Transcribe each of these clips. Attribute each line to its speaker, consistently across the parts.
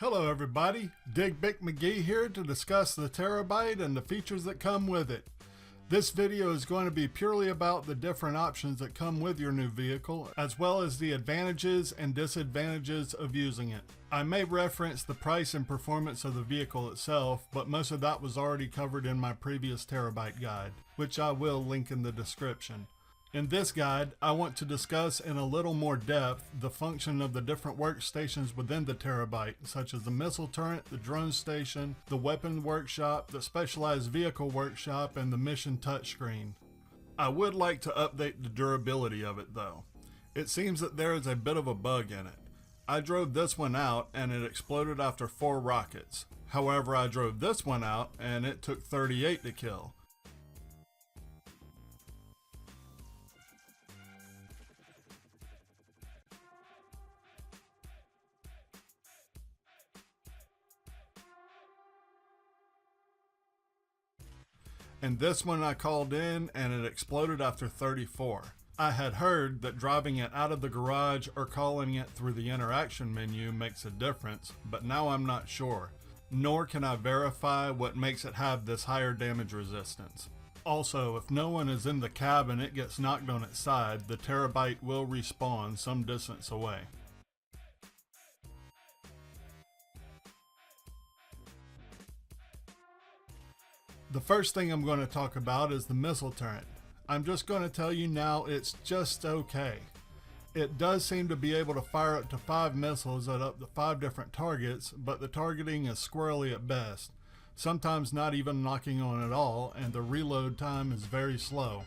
Speaker 1: Hello everybody, Dig Bick McGee here to discuss the Terrorbyte and the features that come with it. This video is going to be purely about the different options that come with your new vehicle, as well as the advantages and disadvantages of using it. I may reference the price and performance of the vehicle itself, but most of that was already covered in my previous Terrorbyte guide, which I will link in the description. In this guide, I want to discuss in a little more depth the function of the different workstations within the Terrorbyte, such as the missile turret, the drone station, the weapon workshop, the specialized vehicle workshop, and the mission touchscreen. I would like to update the durability of it though. It seems that there is a bit of a bug in it. I drove this one out and it exploded after 4 rockets. However, I drove this one out and it took 38 to kill. And this one I called in and it exploded after 34. I had heard that driving it out of the garage or calling it through the interaction menu makes a difference, but now I'm not sure. Nor can I verify what makes it have this higher damage resistance. Also, if no one is in the cab and it gets knocked on its side, the Terrorbyte will respawn some distance away. The first thing I'm going to talk about is the missile turret. I'm just going to tell you now it's just okay. It does seem to be able to fire up to 5 missiles at up to 5 different targets, but the targeting is squirrely at best, sometimes not even knocking on at all, and the reload time is very slow.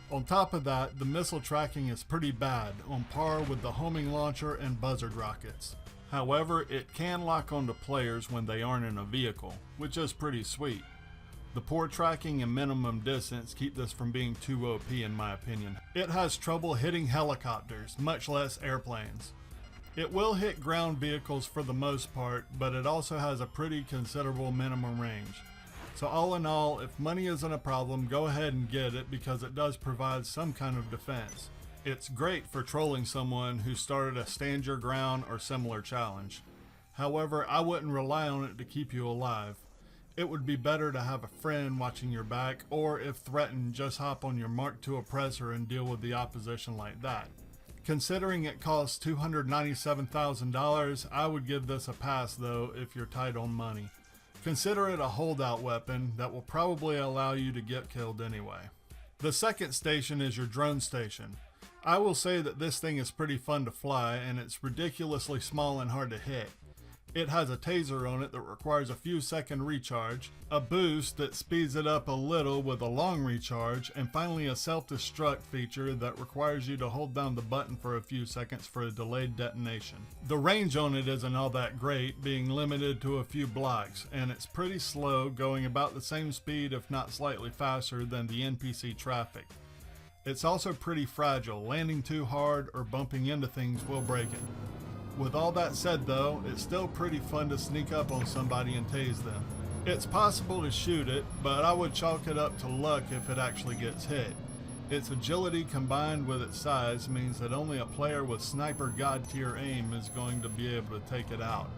Speaker 1: On top of that, the missile tracking is pretty bad, on par with the homing launcher and buzzard rockets. However, it can lock onto players when they aren't in a vehicle, which is pretty sweet. The poor tracking and minimum distance keep this from being too OP in my opinion. It has trouble hitting helicopters, much less airplanes. It will hit ground vehicles for the most part, but it also has a pretty considerable minimum range. So all in all, if money isn't a problem, go ahead and get it because it does provide some kind of defense. It's great for trolling someone who started a stand your ground or similar challenge. However, I wouldn't rely on it to keep you alive. It would be better to have a friend watching your back, or if threatened, just hop on your MK.II oppressor and deal with the opposition like that. Considering it costs $297,000, I would give this a pass though if you're tight on money. Consider it a holdout weapon that will probably allow you to get killed anyway. The second station is your drone station. I will say that this thing is pretty fun to fly and it's ridiculously small and hard to hit. It has a taser on it that requires a few second recharge, a boost that speeds it up a little with a long recharge, and finally a self-destruct feature that requires you to hold down the button for a few seconds for a delayed detonation. The range on it isn't all that great, being limited to a few blocks, and it's pretty slow, going about the same speed if not slightly faster than the NPC traffic. It's also pretty fragile, landing too hard or bumping into things will break it. With all that said though, it's still pretty fun to sneak up on somebody and tase them. It's possible to shoot it, but I would chalk it up to luck if it actually gets hit. Its agility combined with its size means that only a player with sniper god tier aim is going to be able to take it out.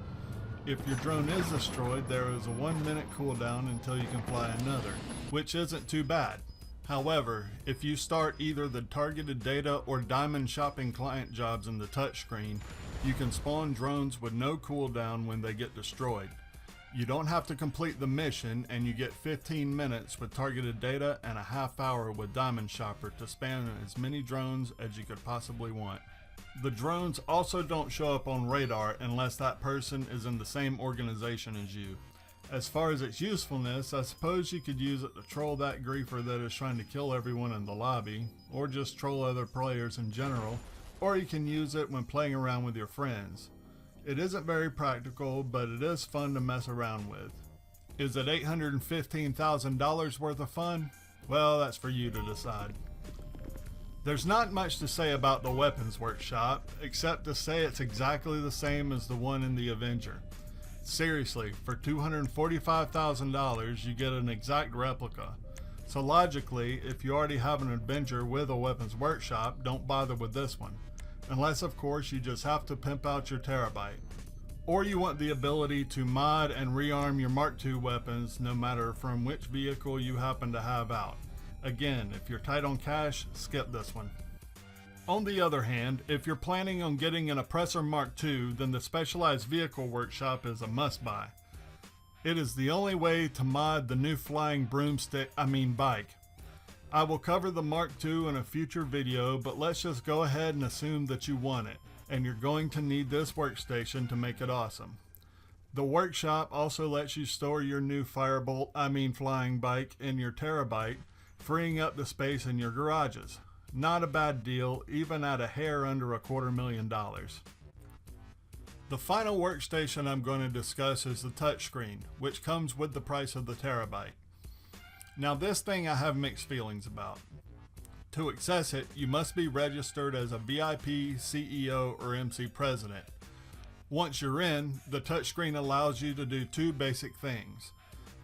Speaker 1: If your drone is destroyed, there is a 1-minute cooldown until you can fly another, which isn't too bad. However, if you start either the targeted data or diamond shopping client jobs in the touchscreen, you can spawn drones with no cooldown when they get destroyed. You don't have to complete the mission and you get 15 minutes with targeted data and a half hour with diamond shopper to span as many drones as you could possibly want. The drones also don't show up on radar unless that person is in the same organization as you. As far as its usefulness, I suppose you could use it to troll that griefer that is trying to kill everyone in the lobby, or just troll other players in general, or you can use it when playing around with your friends. It isn't very practical, but it is fun to mess around with. Is it $815,000 worth of fun? Well, that's for you to decide. There's not much to say about the weapons workshop, except to say it's exactly the same as the one in the Avenger. Seriously, for $245,000 you get an exact replica. So logically, if you already have an Avenger with a weapons workshop, don't bother with this one. Unless of course you just have to pimp out your Terrorbyte. or you want the ability to mod and rearm your Mark II weapons no matter from which vehicle you happen to have out. Again, if you're tight on cash, skip this one. On the other hand, if you're planning on getting an Oppressor Mark II, then the Specialized Vehicle Workshop is a must-buy. It is the only way to mod the new flying bike. I will cover the Mark II in a future video, but let's just go ahead and assume that you want it, and you're going to need this workstation to make it awesome. The workshop also lets you store your new flying bike in your Terrorbyte, freeing up the space in your garages. Not a bad deal, even at a hair under $250,000. The final workstation I'm going to discuss is the touchscreen, which comes with the price of the Terrorbyte. Now this thing I have mixed feelings about. To access it, you must be registered as a VIP, CEO, or MC President. Once you're in, the touchscreen allows you to do two basic things.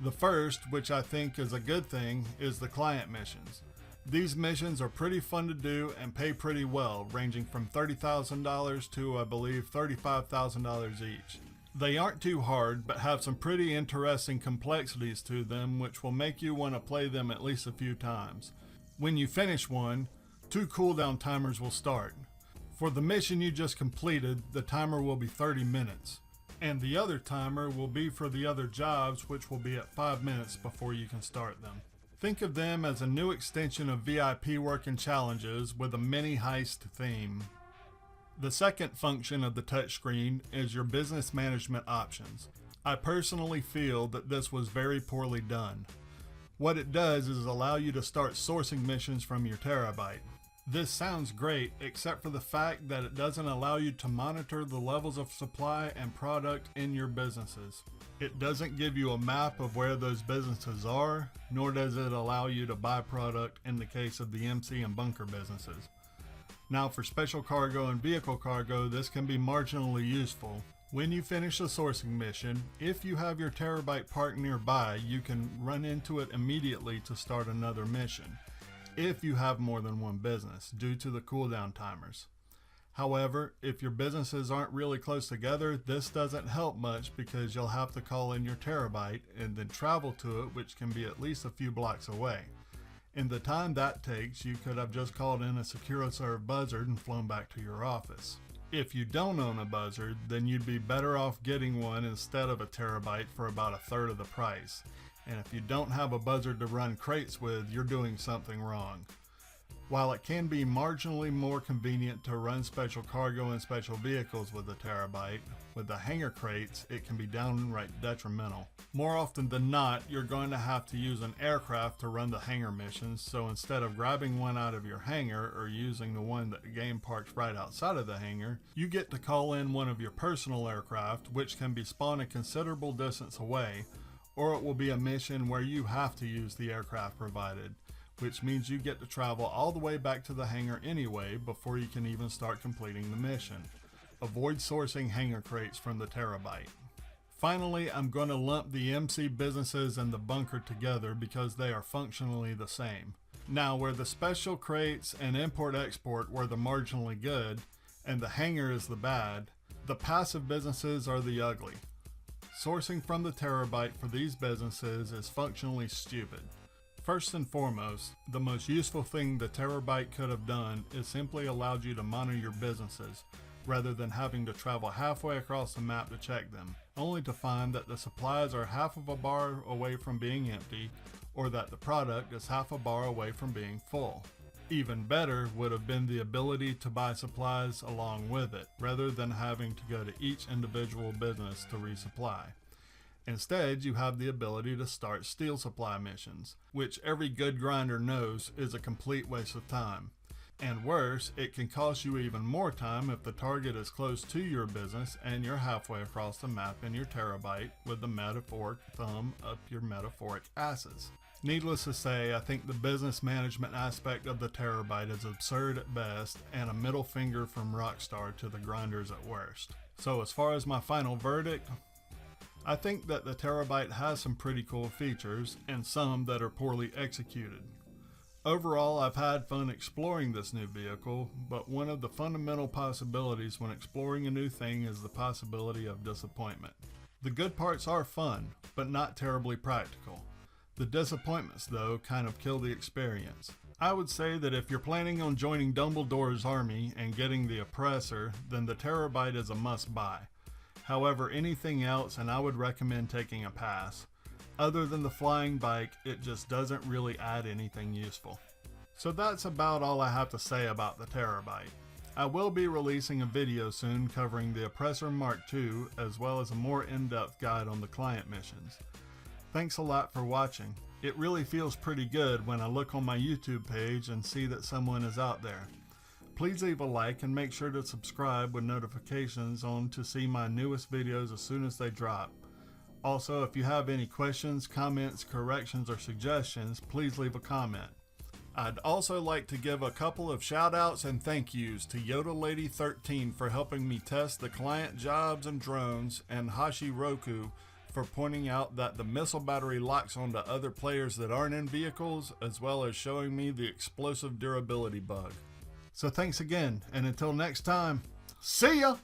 Speaker 1: The first, which I think is a good thing, is the client missions. These missions are pretty fun to do and pay pretty well, ranging from $30,000 to I believe $35,000 each. They aren't too hard, but have some pretty interesting complexities to them which will make you want to play them at least a few times. When you finish one, 2 cooldown timers will start. For the mission you just completed, the timer will be 30 minutes. And the other timer will be for the other jobs, which will be at 5 minutes before you can start them. Think of them as a new extension of VIP work and challenges with a mini heist theme. The second function of the touchscreen is your business management options. I personally feel that this was very poorly done. What it does is allow you to start sourcing missions from your Terrorbyte. This sounds great, except for the fact that it doesn't allow you to monitor the levels of supply and product in your businesses. It doesn't give you a map of where those businesses are, nor does it allow you to buy product in the case of the MC and bunker businesses. Now for special cargo and vehicle cargo, this can be marginally useful. When you finish a sourcing mission, if you have your Terrorbyte parked nearby, you can run into it immediately to start another mission, if you have more than one business, due to the cooldown timers. However, if your businesses aren't really close together, this doesn't help much because you'll have to call in your Terrorbyte and then travel to it, which can be at least a few blocks away. In the time that takes, you could have just called in a SecuroServe buzzard and flown back to your office. If you don't own a buzzard, then you'd be better off getting one instead of a Terrorbyte for about a third of the price. And if you don't have a buzzard to run crates with, you're doing something wrong. While it can be marginally more convenient to run special cargo and special vehicles with the Terrorbyte, with the hangar crates it can be downright detrimental. More often than not, you're going to have to use an aircraft to run the hangar missions, so instead of grabbing one out of your hangar or using the one that the game parks right outside of the hangar, you get to call in one of your personal aircraft, which can be spawned a considerable distance away, or it will be a mission where you have to use the aircraft provided, which means you get to travel all the way back to the hangar anyway before you can even start completing the mission. Avoid sourcing hangar crates from the Terrorbyte. Finally, I'm going to lump the MC businesses and the bunker together because they are functionally the same. Now, where the special crates and import-export were the marginally good, and the hangar is the bad, the passive businesses are the ugly. Sourcing from the Terrorbyte for these businesses is functionally stupid. First and foremost, the most useful thing the Terrorbyte could have done is simply allowed you to monitor your businesses, rather than having to travel halfway across the map to check them, only to find that the supplies are half of a bar away from being empty, or that the product is half a bar away from being full. Even better would have been the ability to buy supplies along with it, rather than having to go to each individual business to resupply. Instead, you have the ability to start steel supply missions, which every good grinder knows is a complete waste of time. And worse, it can cost you even more time if the target is close to your business and you're halfway across the map in your Terrorbyte with the metaphoric thumb up your metaphoric asses. Needless to say, I think the business management aspect of the Terrorbyte is absurd at best and a middle finger from Rockstar to the grinders at worst. So as far as my final verdict, I think that the Terrorbyte has some pretty cool features and some that are poorly executed. Overall, I've had fun exploring this new vehicle, but one of the fundamental possibilities when exploring a new thing is the possibility of disappointment. The good parts are fun, but not terribly practical. The disappointments, though, kind of kill the experience. I would say that if you're planning on joining Dumbledore's army and getting the Oppressor, then the Terrorbyte is a must-buy. However, anything else, and I would recommend taking a pass. Other than the flying bike, it just doesn't really add anything useful. So that's about all I have to say about the Terrorbyte. I will be releasing a video soon covering the Oppressor Mark.II as well as a more in-depth guide on the client missions. Thanks a lot for watching. It really feels pretty good when I look on my YouTube page and see that someone is out there. Please leave a like and make sure to subscribe with notifications on to see my newest videos as soon as they drop. Also, if you have any questions, comments, corrections, or suggestions, please leave a comment. I'd also like to give a couple of shout outs and thank yous to YodaLady13 for helping me test the client jobs and drones, and Hashiroku for pointing out that the missile battery locks onto other players that aren't in vehicles, as well as showing me the explosive durability bug. So thanks again, and until next time, see ya!